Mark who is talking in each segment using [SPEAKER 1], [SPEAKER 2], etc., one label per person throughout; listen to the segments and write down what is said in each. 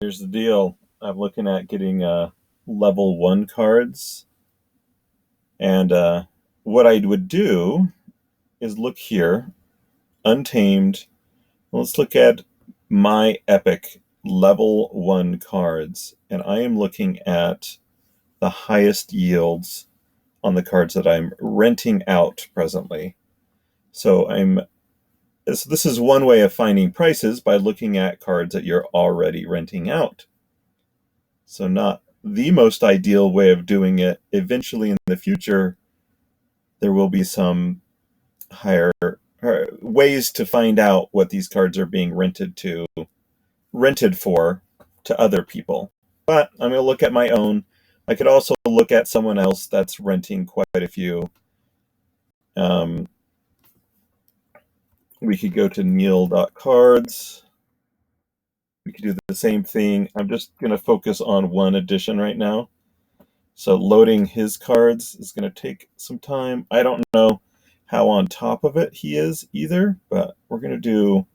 [SPEAKER 1] Here's the deal. I'm looking at getting level 1 cards. And what I would do is look here, untamed. Let's look at my epic level 1 cards. And I am looking at the highest yields on the cards that I'm renting out presently. So this is one way of finding prices, by looking at cards that you're already renting out. So not the most ideal way of doing it. Eventually in the future, there will be some higher ways to find out what these cards are being rented for to other people. But I'm going to look at my own. I could also look at someone else that's renting quite a few. We could go to neil.cards. We could do the same thing. I'm just going to focus on one edition right now. So loading his cards is going to take some time. I don't know how on top of it he is either, but we're going to do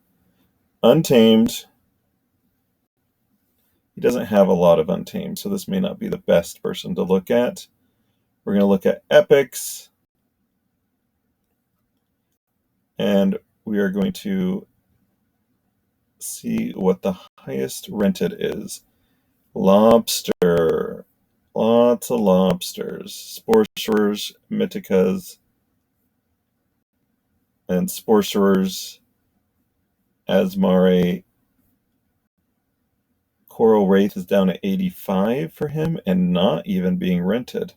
[SPEAKER 1] untamed. He doesn't have a lot of untamed, so this may not be the best person to look at. We're going to look at epics, and we are going to see what the highest rented is. Lobster. Lots of lobsters. Sporcerers, Mythicas, and Sporcerers, Asmare. Coral Wraith is down at 85 for him and not even being rented.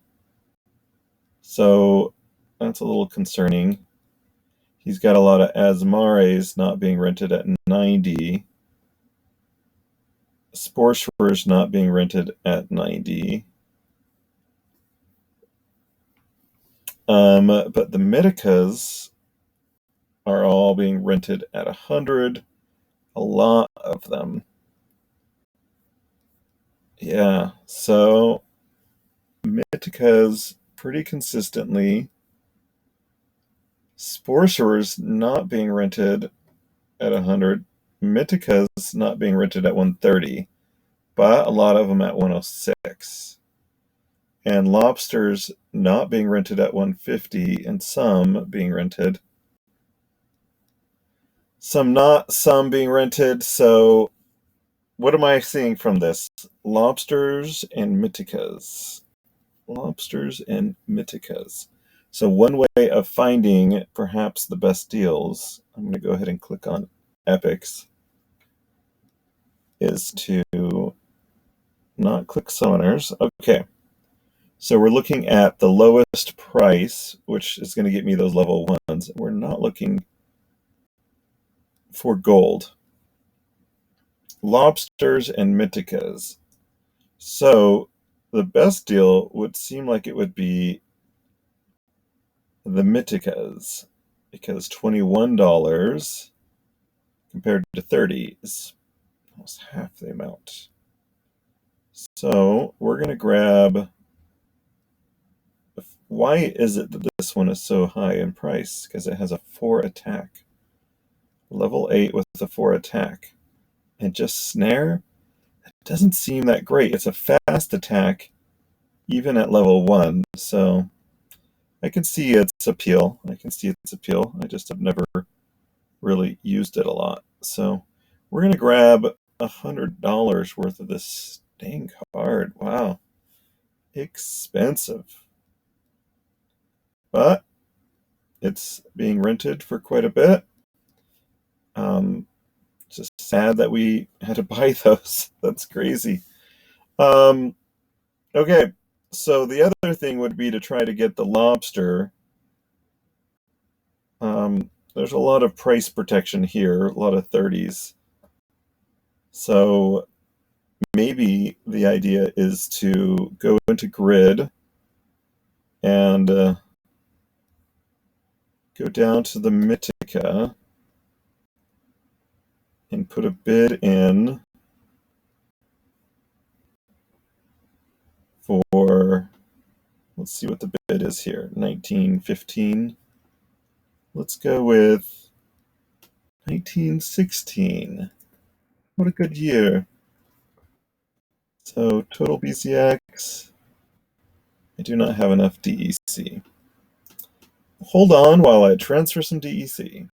[SPEAKER 1] So that's a little concerning. He's got a lot of Asmares not being rented at 90. Sporcerers not being rented at 90. But the Mythicas are all being rented at 100. A lot of them. Yeah, so Mythicas pretty consistently. Sporcerers not being rented at 100. Mythicas not being rented at 130, but a lot of them at 106. And lobsters not being rented at 150, and some being rented. Some not, some being rented. So what am I seeing from this? Lobsters and Mythicas. Lobsters and Mythicas. So one way of finding perhaps the best deals, I'm going to go ahead and click on epics, is to not click summoners. Okay. So we're looking at the lowest price, which is going to get me those level 1s. We're not looking for gold. Lobsters and Mythicas. So the best deal would seem like it would be the Mythicas, because $21 compared to 30 is almost half the amount. So we're going to grab. Why is it that this one is so high in price? Because it has a 4 attack. Level 8 with a 4 attack. And just snare? It doesn't seem that great. It's a fast attack, even at level 1. So I can see its appeal. I just have never really used it a lot. So we're going to grab $100 worth of this dang card. Wow. Expensive. But it's being rented for quite a bit. Just sad that we had to buy those. That's crazy. Okay, so the other thing would be to try to get the lobster. There's a lot of price protection here, a lot of 30s. So maybe the idea is to go into grid and go down to the Mythica and put a bid in for, let's see what the bid is here, 1915. Let's go with 1916. What a good year. So total BCX. I do not have enough DEC. Hold on while I transfer some DEC.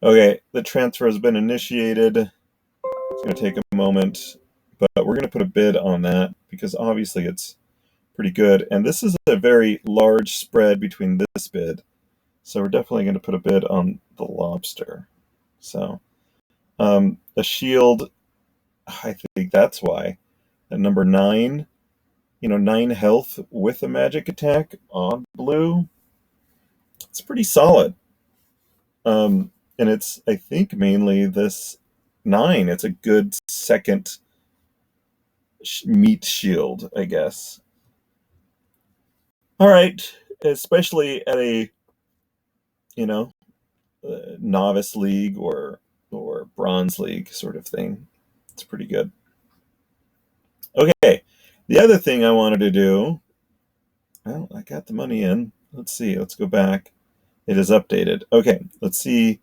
[SPEAKER 1] Okay, the transfer has been initiated. It's going to take a moment, but we're going to put a bid on that because obviously it's pretty good. And this is a very large spread between this bid. So we're definitely going to put a bid on the lobster. So a shield, I think that's why. At number 9, 9 health with a magic attack on blue. It's pretty solid. And it's, I think, mainly this 9. It's a good second meat shield, I guess. All right, especially at a, you know, novice league or bronze league sort of thing. It's pretty good. Okay, the other thing I wanted to do, well, I got the money in. Let's see, let's go back. It is updated. Okay, let's see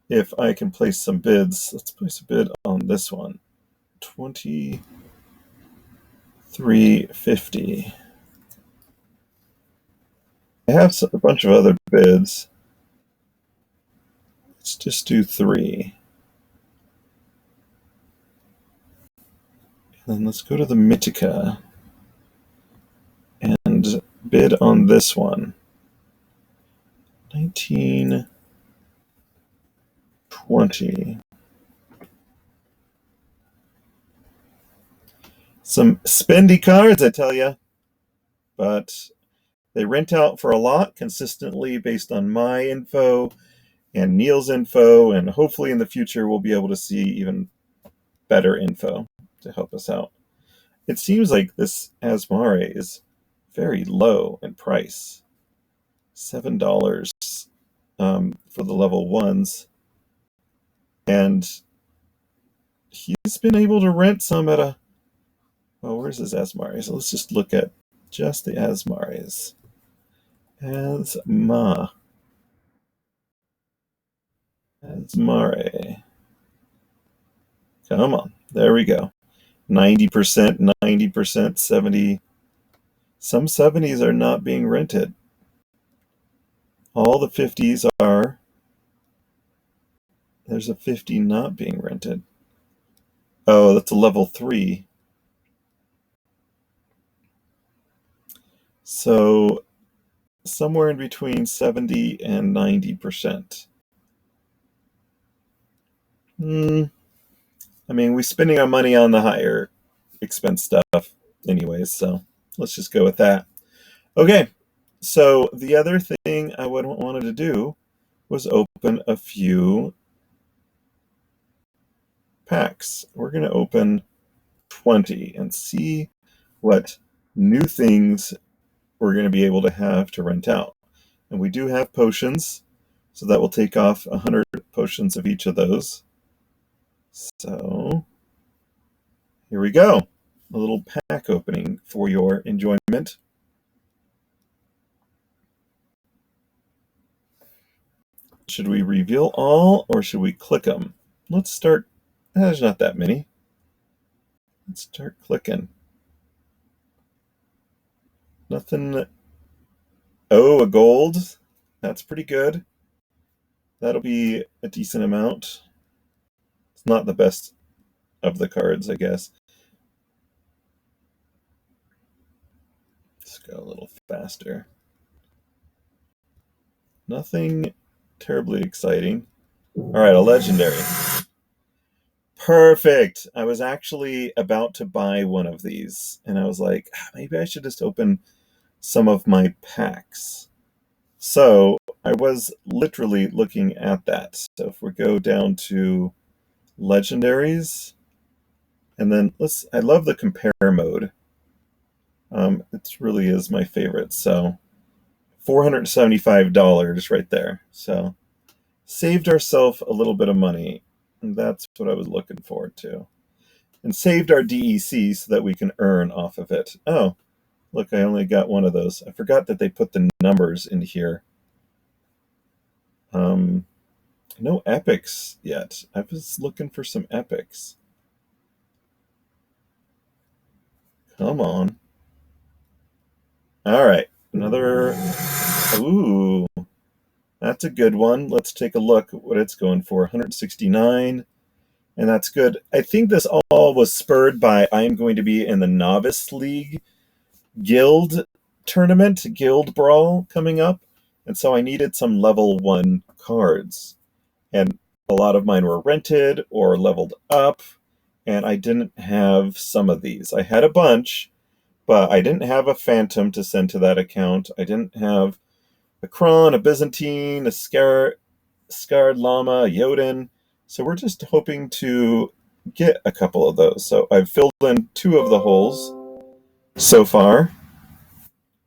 [SPEAKER 1] if I can place some bids. Let's place a bid on this one. 2350. I have a bunch of other bids. Let's just do 3. And then let's go to the Mythica and bid on this one. 1920. Some spendy cards, I tell you, but they rent out for a lot consistently based on my info and Neil's info, and hopefully in the future we'll be able to see even better info to help us out. It seems like this Asmare is very low in price. $7 for the level 1s. And he's been able to rent some at a... Well, where's his Asmares? So let's just look at just the Asmares. Asmare. Come on. There we go. 90%, 90%, 70. Some 70s are not being rented. All the 50s are. There's a 50 not being rented. Oh, that's a level 3. So somewhere in between 70 and 90%. I mean, we're spending our money on the higher expense stuff anyways, so let's just go with that. Okay, so the other thing I wanted to do was open a few packs. We're going to open 20 and see what new things we're going to be able to have to rent out. And we do have potions, so that will take off 100 potions of each of those. So here we go. A little pack opening for your enjoyment. Should we reveal all or should we click them? Let's start. There's not that many. Let's start clicking. Nothing. Oh, a gold. That's pretty good. That'll be a decent amount. It's not the best of the cards, I guess. Let's go a little faster. Nothing terribly exciting. All right, a legendary. Perfect. I was actually about to buy one of these, and I was like, maybe I should just open some of my packs. So I was literally looking at that. So if we go down to legendaries, and then I love the compare mode. It really is my favorite. So $475 right there. So saved ourselves a little bit of money. And that's what I was looking forward to. And saved our DEC so that we can earn off of it. Oh, look, I only got one of those. I forgot that they put the numbers in here. No epics yet. I was looking for some epics. Come on. All right. Another. Ooh, that's a good one. Let's take a look at what it's going for. 169. And that's good. I think this all was spurred by I'm going to be in the Novice League Guild tournament, Guild Brawl coming up. And so I needed some level 1 cards. And a lot of mine were rented or leveled up. And I didn't have some of these. I had a bunch, but I didn't have a Phantom to send to that account. I didn't have a Kron, a Byzantine, a Scarred Llama, a Jotun. So we're just hoping to get a couple of those. So I've filled in 2 of the holes so far.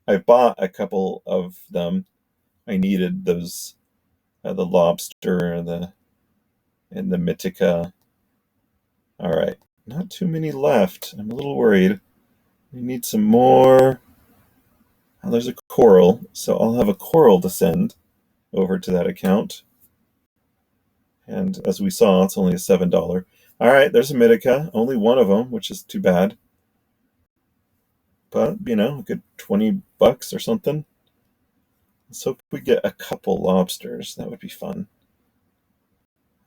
[SPEAKER 1] I bought a couple of them. I needed those, the lobster and the Mythica. All right, not too many left. I'm a little worried. We need some more. Oh, there's a coral, so I'll have a coral to send over to that account. And as we saw, it's only a $7. All right, there's a Mythica, only one of them, which is too bad. But, a good $20 or something. Let's hope we get a couple lobsters. That would be fun.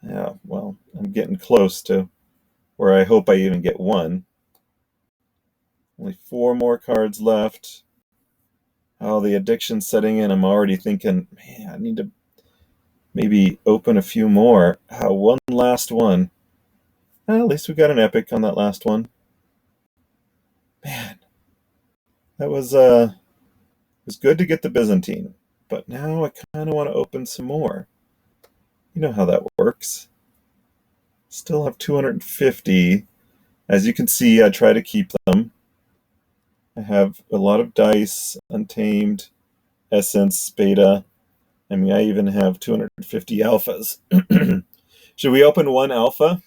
[SPEAKER 1] Yeah, well, I'm getting close to where I hope I even get one. Only 4 more cards left. Oh, the addiction's setting in. I'm already thinking, man, I need to maybe open a few more. One last one. At least we got an epic on that last one. Man, that was good to get the Byzantine, but now I kind of want to open some more. You know how that works. Still have 250. As you can see, I try to keep them. I have a lot of dice, untamed, essence, beta. I mean, I even have 250 alphas. Should we open one alpha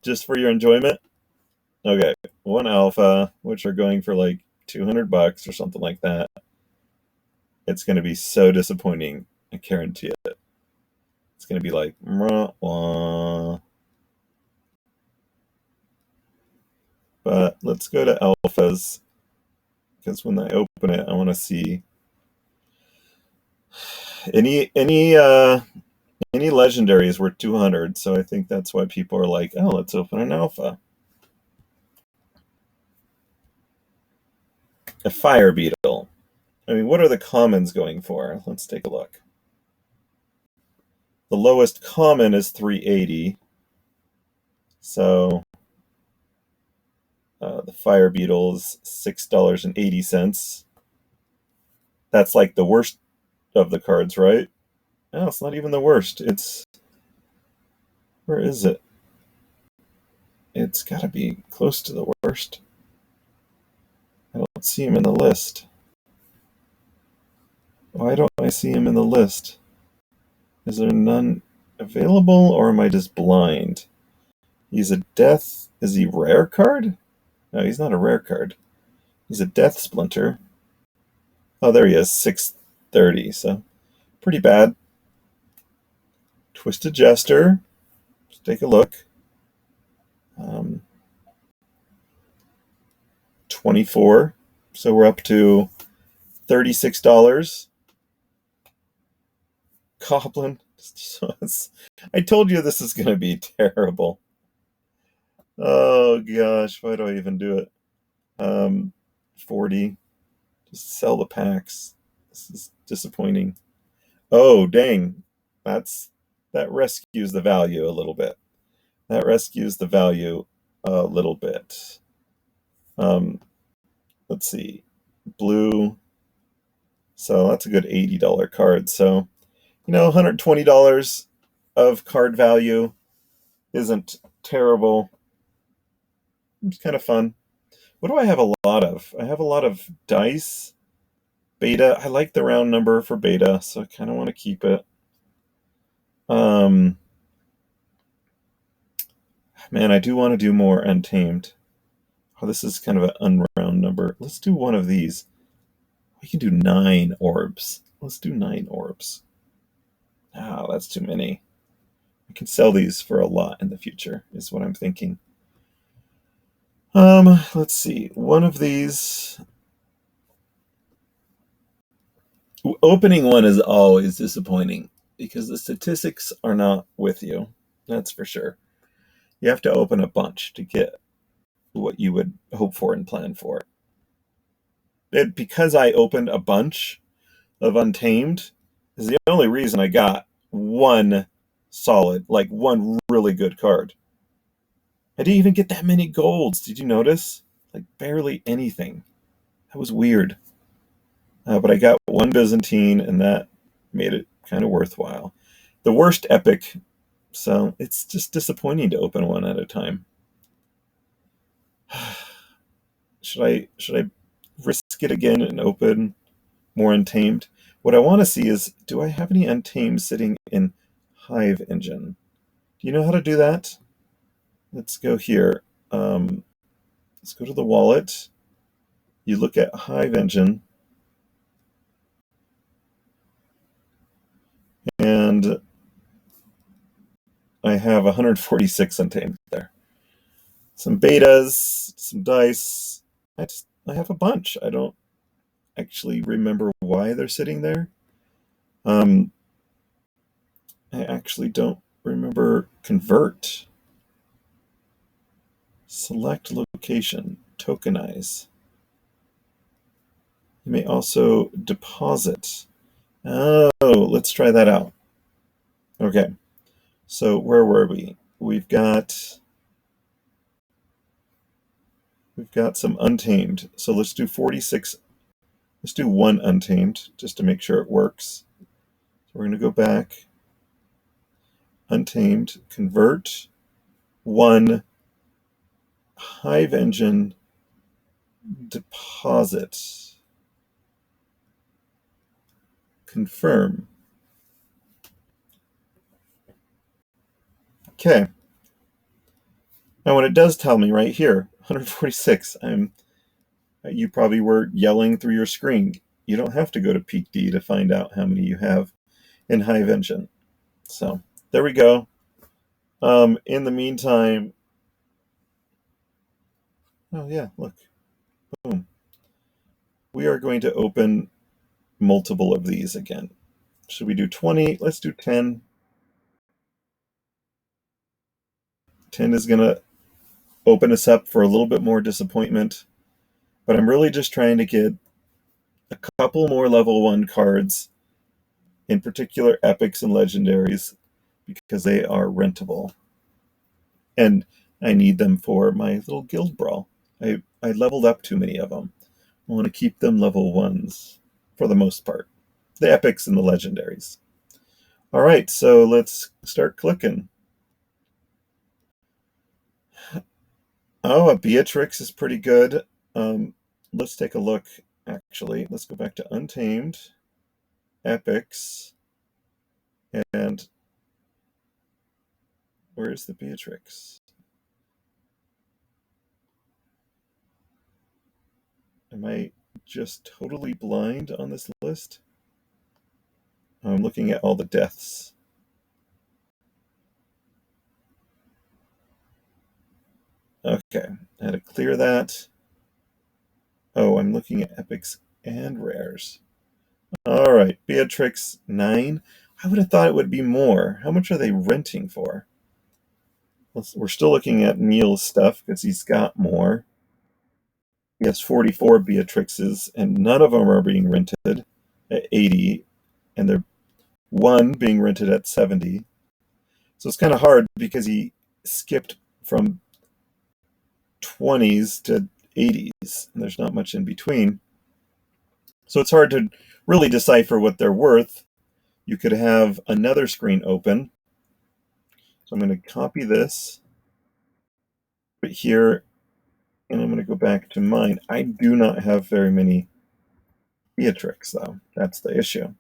[SPEAKER 1] just for your enjoyment? Okay, one alpha, which are going for like $200 or something like that. It's going to be so disappointing. I guarantee it. It's going to be like, wah. But let's go to alphas because when I open it, I want to see any legendaries were 200. So I think that's why people are like, oh, let's open an alpha. A fire beetle. I mean, what are the commons going for? Let's take a look. The lowest common is 380. So the fire beetle is $6.80. That's like the worst of the cards, right? No, it's not even the worst. Where is it? It's got to be close to the worst. I don't see him in the list. Why don't I see him in the list? Is there none available, or am I just blind? He's a death. Is he rare card? No, he's not a rare card. He's a death splinter. Oh, there he is, 630. So pretty bad. Twisted Jester. Let's take a look. 24. So we're up to $36. Goblin. I told you this is going to be terrible. Oh gosh, why do I even do it? 40. Just sell the packs. This is disappointing. Oh dang, that rescues the value a little bit. That rescues the value a little bit. Let's see, blue. So that's a good $80 card. So $120 of card value isn't terrible. It's kind of fun. What do I have a lot of? I have a lot of dice. Beta. I like the round number for beta, so I kind of want to keep it. Man, I do want to do more untamed. Oh, this is kind of an unround number. Let's do one of these. We can do 9 orbs. Let's do 9 orbs. Oh, that's too many. I can sell these for a lot in the future, is what I'm thinking. Let's see. One of these, opening one is always disappointing because the statistics are not with you. That's for sure. You have to open a bunch to get what you would hope for and plan for. Because I opened a bunch of Untamed is the only reason I got one solid, like one really good card. I didn't even get that many golds. Did you notice? Like barely anything. That was weird. But I got one Byzantine, and that made it kind of worthwhile. The worst epic, so it's just disappointing to open one at a time. Should I risk it again and open more Untamed? What I want to see is, do I have any Untamed sitting in Hive Engine? Do you know how to do that? Let's go here. Let's go to the wallet. You look at Hive Engine, and I have 146 Untamed there. Some betas, some dice. I have a bunch. I don't actually remember why they're sitting there. Um, I actually don't remember convert. Select location, tokenize. You may also deposit. Oh, let's try that out. Okay, so where were we? We've got some untamed. So let's do 46. Let's do one untamed just to make sure it works. So we're going to go back. Untamed, convert, one, Hive Engine, deposit, confirm. Okay. Now when it does tell me right here, 146, you probably were yelling through your screen. You don't have to go to Peak D to find out how many you have in Hive Engine. So there we go. In the meantime, oh yeah, look, boom. We are going to open multiple of these again. Should we do 20? Let's do 10. 10 is going to open us up for a little bit more disappointment, but I'm really just trying to get a couple more level 1 cards, in particular epics and legendaries, because they are rentable. And I need them for my little guild brawl. I leveled up too many of them. I want to keep them level 1s for the most part. The epics and the legendaries. All right, so let's start clicking. Oh, a Beatrix is pretty good. Let's take a look, actually. Let's go back to Untamed, Epics, and where's the Beatrix? Am I just totally blind on this list? I'm looking at all the deaths. Okay, I had to clear that. Oh, I'm looking at epics and rares. All right, Beatrix 9. I would have thought it would be more. How much are they renting for? We're still looking at Neil's stuff because he's got more. He has 44 Beatrixes, and none of them are being rented at 80, and they're one being rented at 70. So it's kind of hard because he skipped from 20s to 80s, and there's not much in between. So it's hard to really decipher what they're worth. You could have another screen open. So I'm going to copy this right here, and I'm going to go back to mine. I do not have very many Beatrix, though. That's the issue.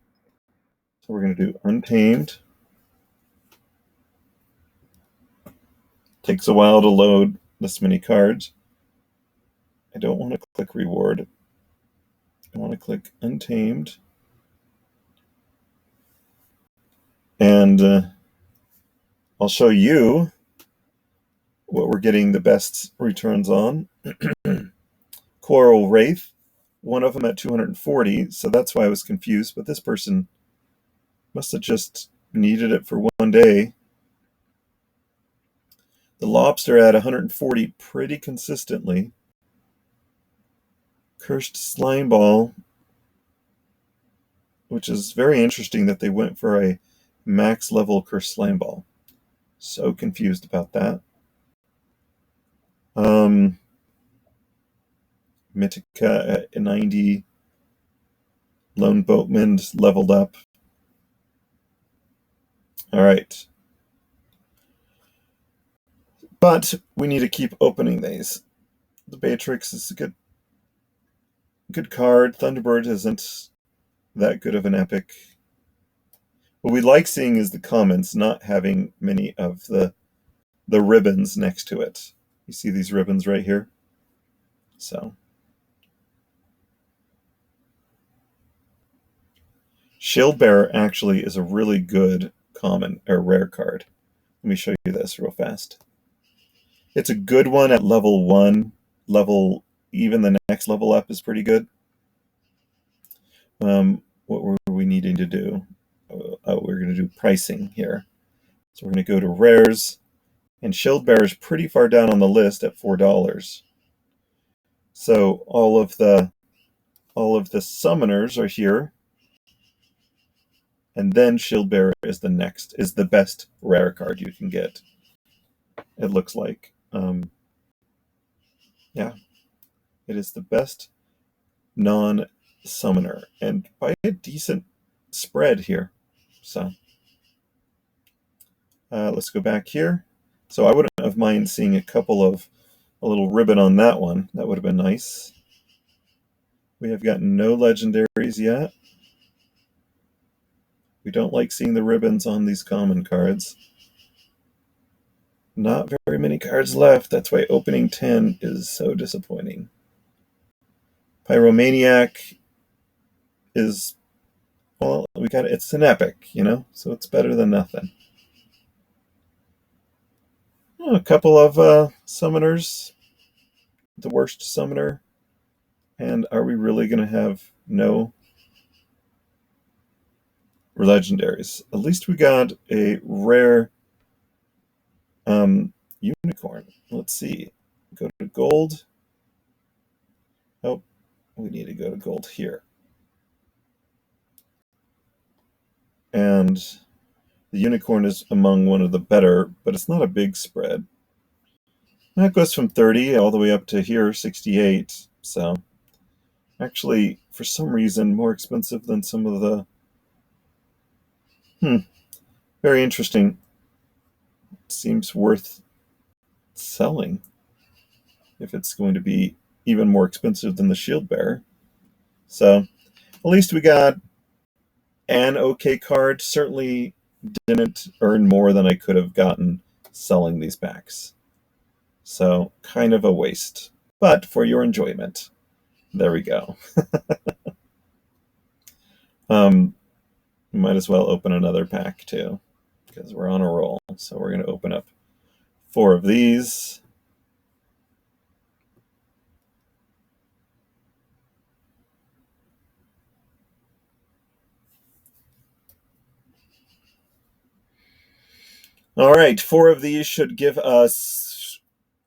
[SPEAKER 1] So we're going to do Untamed. Takes a while to load this many cards. I don't want to click Reward. I want to click Untamed. And I'll show you what we're getting the best returns on. Coral Wraith, one of them at 240, so that's why I was confused, but this person must have just needed it for one day. The Lobster at 140 pretty consistently. Cursed Slime Ball, which is very interesting that they went for a max level Cursed Slime Ball. So confused about that. Mythica at 90. Lone Boatman leveled up. All right. But we need to keep opening these. The Beatrix is a good card. Thunderbird isn't that good of an epic. What we like seeing is the comments not having many of the ribbons next to it. You see these ribbons right here? So Shield Bearer actually is a really good common or rare card. Let me show you this real fast. It's a good one at level 1. Even the next level up is pretty good. What were we needing to do? We're going to do pricing here. So we're going to go to rares, and Shield Bearer is pretty far down on the list at $4. So all of the summoners are here, and then Shield Bearer is the best rare card you can get. It looks like, yeah, it is the best non-summoner, and by a decent spread here. So let's go back here. So I wouldn't have mind seeing a little ribbon on that one. That would have been nice. We have gotten no legendaries yet. We don't like seeing the ribbons on these common cards. Not very many cards left. That's why opening 10 is so disappointing. Pyromaniac is, well, it's an epic, so it's better than nothing. A couple of summoners. The worst summoner. And are we really going to have no legendaries? At least we got a rare unicorn. Let's see. Go to gold. Oh, we need to go to gold here. And the unicorn is among one of the better, but it's not a big spread. That goes from 30 all the way up to here, 68. So actually, for some reason, more expensive than some of the... Very interesting. Seems worth selling if it's going to be even more expensive than the Shield Bearer. So at least we got an okay card. Certainly didn't earn more than I could have gotten selling these packs. So kind of a waste. But for your enjoyment, there we go. Might as well open another pack too, because we're on a roll. So we're going to open up 4 of these. All right, 4 of these should give us,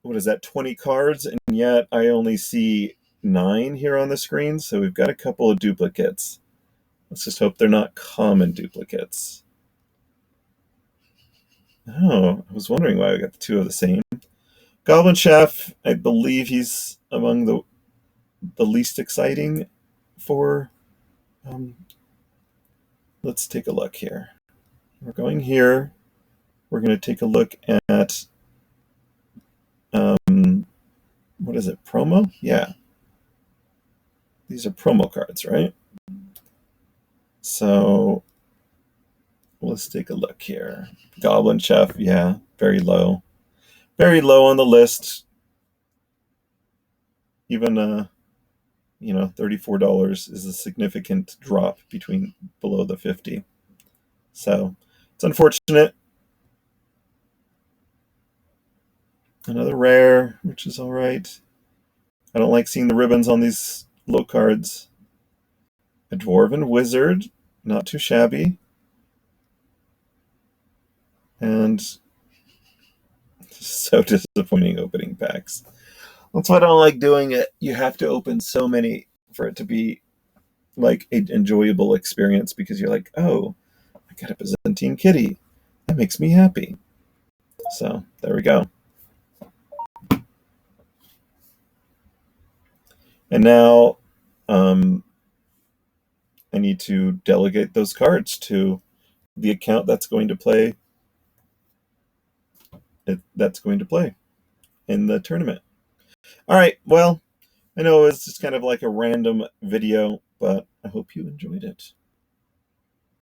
[SPEAKER 1] 20 cards, and yet I only see 9 here on the screen, so we've got a couple of duplicates. Let's just hope they're not common duplicates. Oh, I was wondering why I got 2 of the same. Goblin Chef, I believe he's among the least exciting for... let's take a look here. We're going here. We're going to take a look at, what is it, promo? Yeah. These are promo cards, right? So let's take a look here. Goblin Chef, yeah, very low. Very low on the list. Even, $34 is a significant drop below the 50. So it's unfortunate. Another rare, which is all right. I don't like seeing the ribbons on these low cards. A Dwarven Wizard, not too shabby. And so disappointing opening packs. That's why I don't like doing it. You have to open so many for it to be like an enjoyable experience because you're like, oh, I got a Byzantine kitty. That makes me happy. So there we go. And now I need to delegate those cards to the account that's going to play in the tournament. All right. Well, I know it's just kind of like a random video, but I hope you enjoyed it.